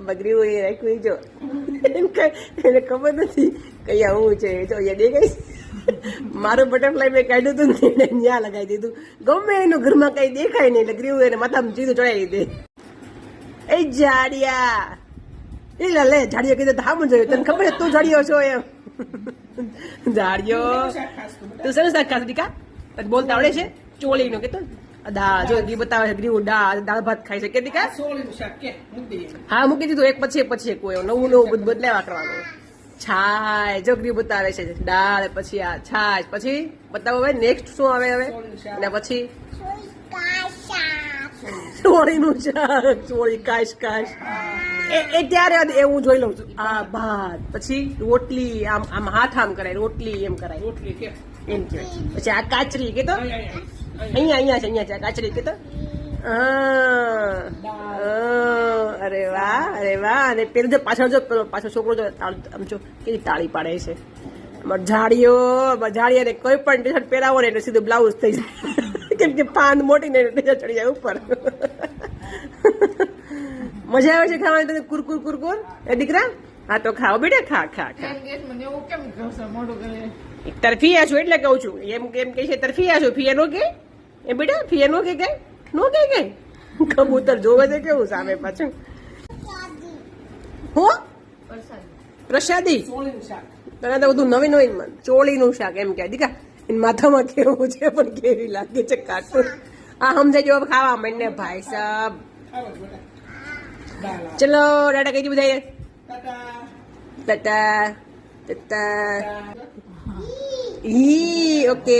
બગરીવું એ રાખ્યું જો એને ખબર નથી કયા હું છે જો અહીંયા દેખાય મારું બટરફ્લાય મેં કાઢ્યું હતું ને એને ત્યાં લગાવી દીધું ગમે એનું ઘરમાં કઈ દેખાય નહીં એટલે ગ્રીવું એને માથામાં સીધું ચડાવી દે એ જાડિયા એ લે જાડિયો કીધું તો હા જોયું તને ખબર તું જાડિયો છો એમ જાડિયો તું સરસ શાક ખાસ દીકા બોલતા આવડે છે ચોળી નો કેતો દાળ જો દી બતાવે છે ગ્રીવું દાળ ભાત ખાય છે કે દીકા હા મૂકી દીધું એક પછી એક કોઈ નવું બદલાવા કરવાનું છાય જો ગ્રીવ બતાવે છે દાળ પછી આ છાશ પછી બતાવો હવે નેક્સ્ટ શું આવે હવે અને પછી ચોળીનું શાક ચોળી કાશ એ ત્યારે હું જોઈ લઉં છું આ ભાત પછી રોટલી આમ હાથ આમ કરાય રોટલી એમ કરાય રોટલી એમ કહેવાય પછી આ કાચરી કે તો અહીંયા છે આ કાચરી કે તો અરે વાહ અને પેલું જો પાછળ છોકરો જો આમ જો કેવી તાળી પાડે છે જાડીઓ કોઈ પણ ટી શર્ટ પહેરાવો ને એટલે સીધું બ્લાઉઝ થઈ જાય કેમ કે પાન મોટી ને ટી શર્ટ ચડી જાય ઉપર મજા આવે છે ખાવાની તને કુરકુર એ દીકરા હા તો ખાઓ બેટા ખા તરફીયા છું એટલે કઉ છું એમ કે છે તરફીયા છું ફિયા નો કે એ બેટા ફિયા નો કે નો કે કબૂતર જોવે છે કેવું સામે પાછું હો પ્રસાદી તને તો બધું નવીન મન ચોળીનું શાક એમ કે દીકા એની માથામાં કેવું છે પણ કેવી લાગે છે કાટું આ સમજાય જો ખાવા માંડને ભાઈ સાહેબ ચલો ટાટા કઈ બધાએ ટાટા ઈ ઓકે